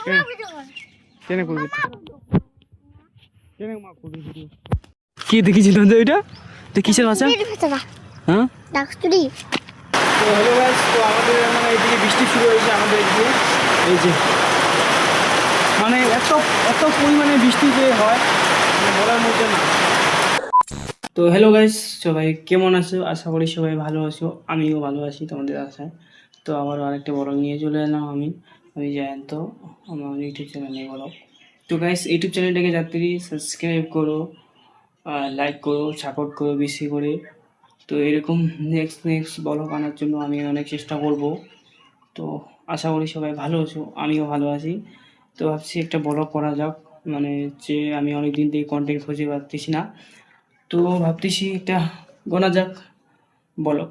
কেন করবি কেন মা করবি ভিডিও কি দেখেছিল তো এটা তো কিসের ভাষা হ্যাঁ ডাকস্টুরি। তো হ্যালো গাইস, তো আমাদের মানে এইদিকে বৃষ্টি শুরু হয়েছে আমাদের এদিকে। এই যে মানে এত এত পরিমাণে বৃষ্টি যে হয় মানে বলার মধ্যে না। তো হ্যালো গাইস, সবাই কেমন আছো? আশা করি সবাই ভালো আছো, আমিও ভালো আছি তোমাদের আশায়। তো আবারও আরেকটা ব্লগ নিয়ে চলে এলাম আমি জয়ন্ত, আমার ইউটিউব চ্যানেলে ব্লগ। তো গাইস, ইউটিউব চ্যানেলটাকে যাত্রী সাবস্ক্রাইব করো, লাইক করো, সাপোর্ট করো বেশি করে। তো এরকম নেক্সট ব্লগ আনার জন্য আমি অনেক চেষ্টা করব। তো আশা করি সবাই ভালো আছো, আমিও ভালো আছি। তো ভাবছি একটা ব্লগ করা যাক, মানে যে আমি অনেক দিন থেকে কন্টেন্ট খুঁজে পাচ্ছি না। তো ভাবতেছি একটা গোনা যাক ব্লগ,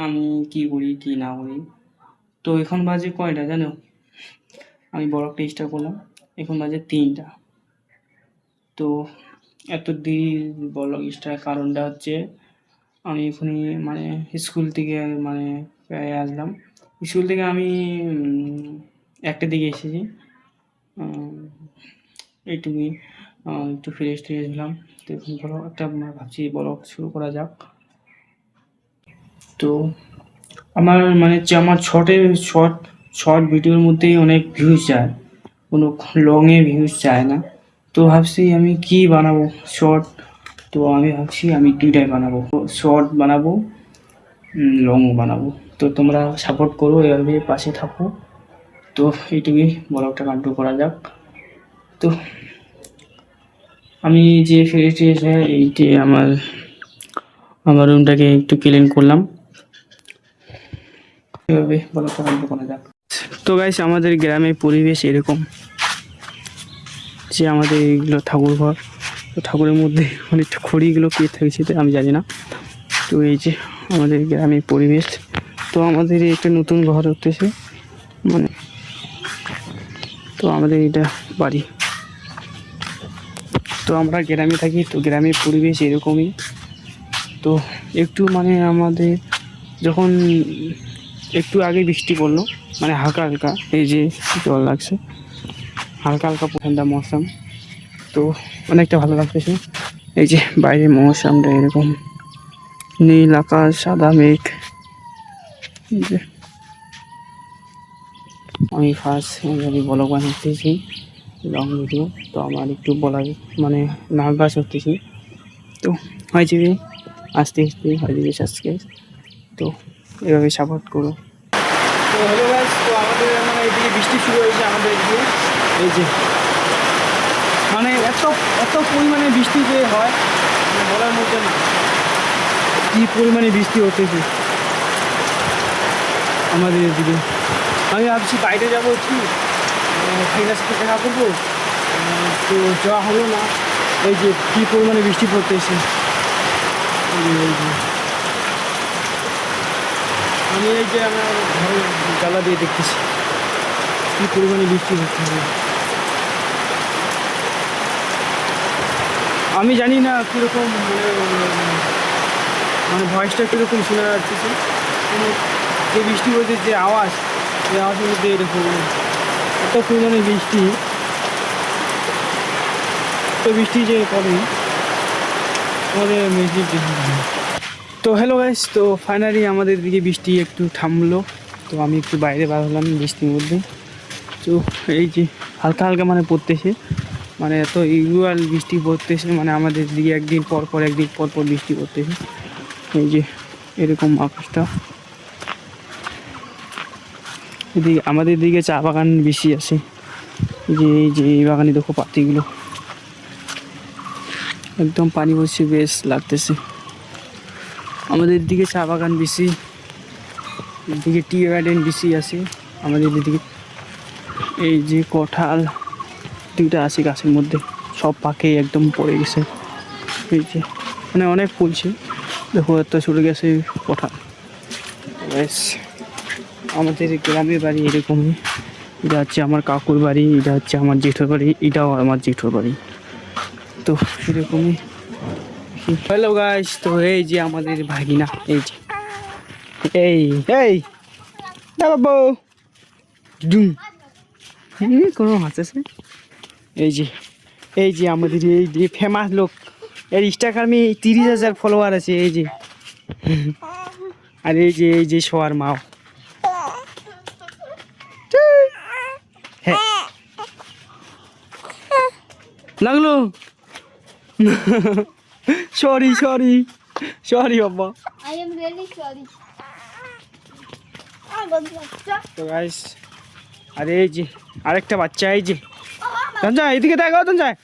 আমি কি করি কি না করি। তো এখন বাজে কয়টা জানো? আমি ব্লগটা স্টার্ট করলাম, এখন বাজে 3টা। তো এত দেরি ব্লগ স্টার্ট কারণটা হচ্ছে আমি এখনই মানে স্কুল থেকে মানে প্রায় আসলাম। স্কুল থেকে আমি 1টা দিকে এসেছি। এইটুকুই, একটু ফ্রেশ ট্রেশ হলাম। তো এখন বলো একটা ভাবছি ব্লগ শুরু করা যাক। তো আমার মানে হচ্ছে আমার শর্ট ভিডিওর মধ্যেই অনেক ভিউজ যায়, কোনো লংয়ে ভিউজ যায় না। তো ভাবছি আমি কি বানাবো শর্ট। তো আমি ভাবছি আমি 2টাই বানাবো, শর্ট বানাবো, লংও বানাবো। তো তোমরা সাপোর্ট করো, এভাবে পাশে থাকো। তো এইটুকুই, ব্লগটা কন্টিনিউ করা যাক। তো আমি যে ফ্রেশ এসে এইটি আমার আমার রুমটাকে একটু ক্লিন করলাম, এভাবে ব্লগটা কন্টিনিউ করা যাক। তো গাইস, আমাদের গ্রামের পরিবেশ এরকম যে আমাদের এইগুলো ঠাকুর ঘর, তো ঠাকুরের মধ্যে অনেকটা খড়িগুলো কে থাকছে আমি জানি না। তো এই যে আমাদের গ্রামের পরিবেশ। তো আমাদের একটা নতুন ঘর উঠতেছে, মানে তো আমাদের এটা বাড়ি। তো আমরা গ্রামে থাকি, তো গ্রামের পরিবেশ এরকমই। তো একটু মানে আমাদের যখন একটু আগে বৃষ্টি পড়লো, মানে হালকা হালকা এই যে জল লাগছে, হালকা হালকা ঠান্ডা মৌসুম। তো অনেকটা ভালো লাগতেছে। এই যে বাইরে মৌসুমটা এরকম, নীল আকাশ, সাদা মেঘ। এই যে আমি ফার্স্ট ব্লগ বানাতেছি, লং ভিডিও। তো আমার একটু বলার মানে নার্ভাস হতেছি। তো হয়ে যাবে আস্তে আস্তে, হয়ে যাবে সাবস্ক্রাইব। তো এভাবে সাপোর্ট করো। তো হ্যালো গাইস, তো আমাদের মানে এইদিকে বৃষ্টি শুরু হয়েছে আমাদের এদিকে। এই যে মানে এত এত পরিমাণে বৃষ্টি যে হয় মানে বলার মধ্যে না, কী পরিমাণে বৃষ্টি হতেছে আমাদের এদিকে। আমি ভাবছি বাইরে যাবো একটু, ভাইরার সাথে দেখা করবো, তো যাওয়া হলো না। এই যে কী পরিমাণে বৃষ্টি পড়তেছে। আমি এই যে আমার ঘরের জ্বালা দিয়ে দেখতেছি কী পরিমাণে বৃষ্টি হচ্ছে। আমি জানি না কীরকম মানে ভয়েসটা কীরকম শোনা যাচ্ছে, যে বৃষ্টি হয়েছে যে আওয়াজ, এই আওয়াজের মধ্যে এরকম এত পরিমাণে বৃষ্টি, তো বৃষ্টি যে পড়ে আমাদের মিউজিক। তো হ্যালো গাইস, তো ফাইনালি আমাদের দিকে বৃষ্টি একটু থামলো। তো আমি একটু বাইরে বার হলাম বৃষ্টির মধ্যে। তো এই যে হালকা হালকা মানে পড়তেছে, মানে এত ইউজুয়াল বৃষ্টি পড়তেছে, মানে আমাদের দিকে একদিন পর পর বৃষ্টি পড়তেছে। এই যে এরকম আকাশটা। এদিকে আমাদের দিকে চা বাগান বেশি আছে, এই যে এই বাগানে দেখো পাতিগুলো একদম পানি পড়ছে, বেশ লাগতেছে। আমাদের দিকে চা বাগান বেশি, এদিকে টি গার্ডেন বেশি আছে আমাদের দিকে। এই যে কাঁঠাল 2টা আছে গাছের মধ্যে, সব পাকে একদম পড়ে গেছে। এই যে মানে অনেক ফুলছে, দেখো এত ছোটো গেছে কাঁঠাল। ব্যাস, আমাদের গ্রামের বাড়ি এরকমই। এটা হচ্ছে আমার কাকুর বাড়ি, এটা হচ্ছে আমার জেঠুর বাড়ি, এটাও আমার জেঠুর বাড়ি। তো এরকমই। হ্যালো গাইস, তো এই যে আমাদের ভাগিনা, এই যে এই এই বাবু ডুম কোনো মাছ আছে? এই যে আমাদের এই যে ফেমাস লোক, এর ইনস্টাগ্রামে 30,000 ফলোয়ার আছে। এই যে আর এই যে শোয়ার মাও। হ্যাঁ লাগলো। সরি বাবা। I am really sorry. তো গাইস আর এই যে আরেকটা বাচ্চা, এই যে ধনজয় এদিকে দেখাও। ধনজয়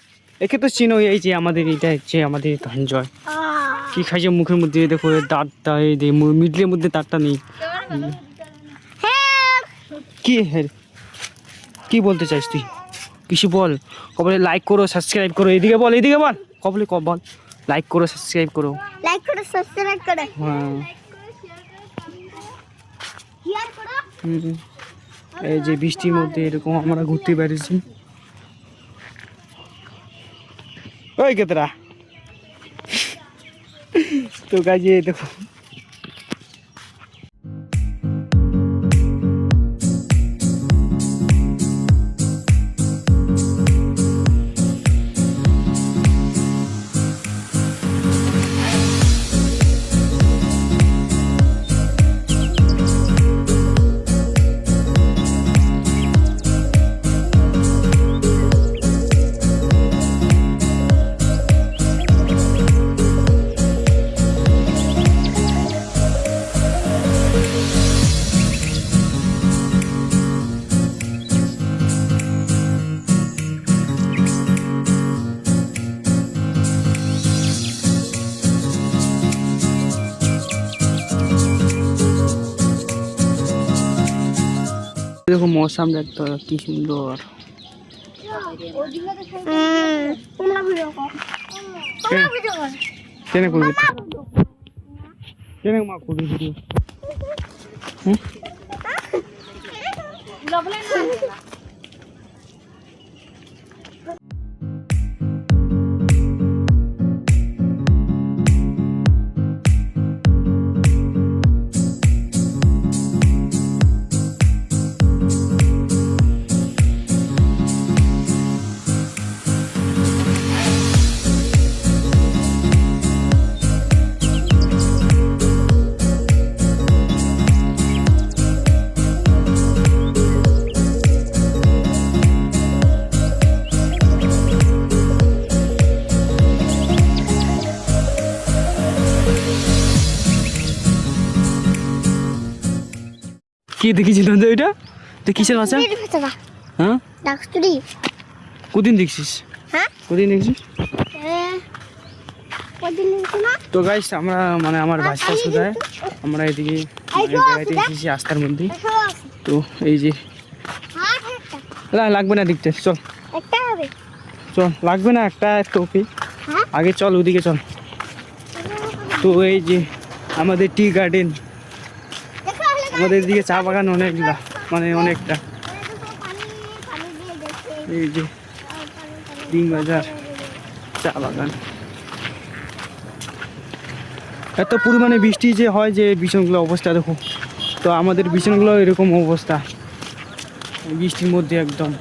একে তো চিনো, এই যে আমাদের এটা হচ্ছে আমাদের ধনজয়। কি খাইছে মুখের মধ্যে, দেখো এর দাঁতটা, এই যে মিডলের মধ্যে দাঁতটা নেই। কি হ্যাঁ কি বলতে চাইছ তুই? কিছু বল। কবলে লাইক করো, সাবস্ক্রাইব করো। এদিকে বল কবলে বল। লাইক করো, সাবস্ক্রাইব করো। হ্যাঁ এই যে বৃষ্টির মধ্যে এরকম আমরা ঘুরতে বেরিয়েছি। ওই কেতরা তো কাজে দেখো দেখো মৌসুম দেখতে কি সুন্দর। কেন করবি মা করবি ভিডিও? কি দেখেছিস ধনজয়? ওইটা তো কিসের ভাষা? হ্যাঁ কদিন দেখছিস? কদিন দেখছিস? তো গাইস আমরা মানে আমার বাচ্চা সুদায় আমরা এদিকে বেড়াইতে এসেছি রাস্তার মধ্যে। তো এই যে লাগবে না দেখতে, চল লাগবে না একটা টপি, আগে চল ওদিকে চল। তো এই যে আমাদের টি গার্ডেন, আমাদের এদিকে চা বাগান অনেকগুলা, মানে অনেকটা। এই যে ডিম বাজার, চা বাগান। এত পরিমাণে বৃষ্টি যে হয় যে বিছনগুলো অবস্থা দেখো। তো আমাদের বিছনগুলো এরকম অবস্থা বৃষ্টির মধ্যে একদম।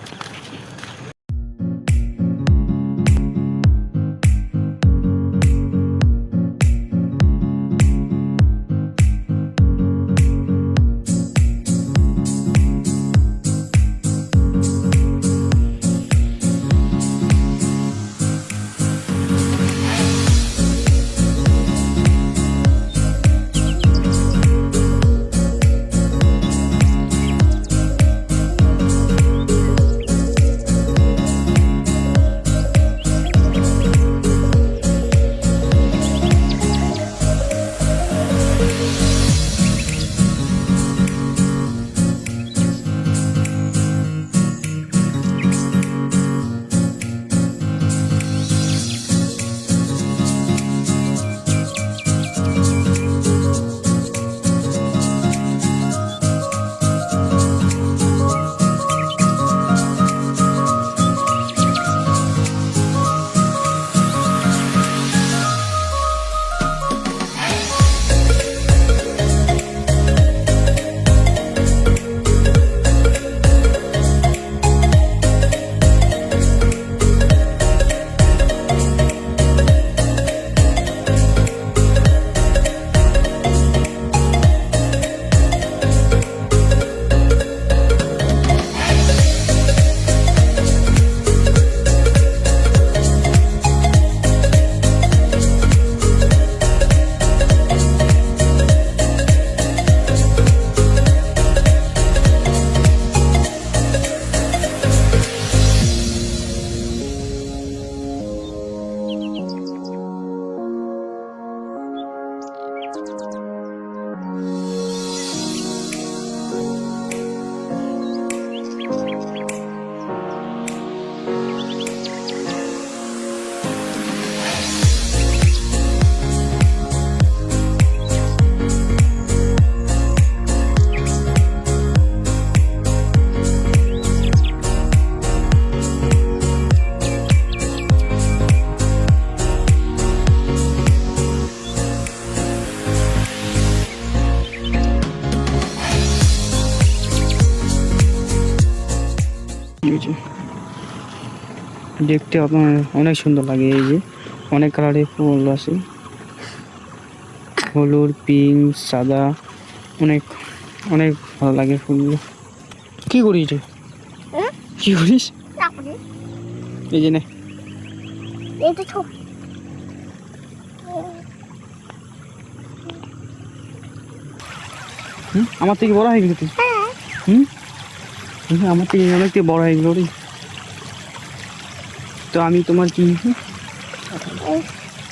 এই যে দেখতে আপনার অনেক সুন্দর লাগে। এই যে অনেক কালারের ফুল আছে, হলুদ, পিঙ্ক, সাদা, অনেক অনেক ভালো লাগে ফুলগুলো। কি করিস রে? কি করিস? এই যে নে, আমার থেকে বড় হয়ে গেলি তুই। আমার থেকে অনেক থেকে বড় হয়ে গেল রে। তো আমি তোমার কি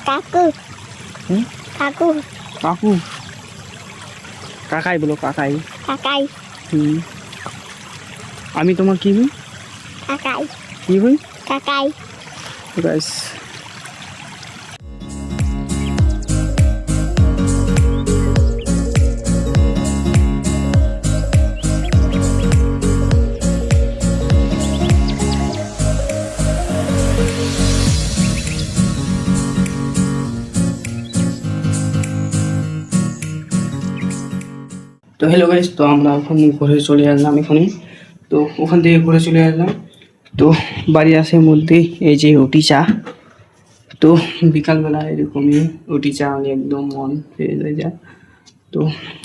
কাকু কাকু কাকু? কাকাই বলো, কাকাই। কাকাই আমি তোমার কি হই? কাকাই কি হই? কাকাই। ব্যাস। তো হ্যালো গাইস, তো আমরা এখন ঘুরে চলে আসলাম এখানে। তো ওখান থেকে ঘুরে চলে আসলাম। তো বাড়ি আসার মধ্যে এই যে রুটি চা। তো বিকালবেলা এরকমই রুটি চা হলে একদম মন ফ্রেশ হয়ে যায়। তো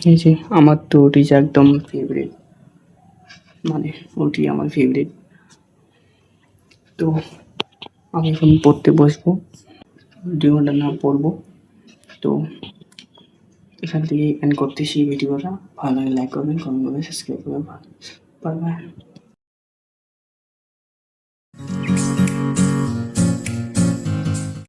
এই যে আমার তো রুটি চা একদম ফেভারিট, মানে রুটি আমার ফেভারিট। তো আমি এখন পড়তে বসবো, 2 ঘন্টা না পড়বো। তো এখান থেকে এন্ড করতেছি ভিডিওটা। ভালো লাগে লাইক করবেন, কমেন্ট করবেন, সাবস্ক্রাইব করবেন। Bye bye.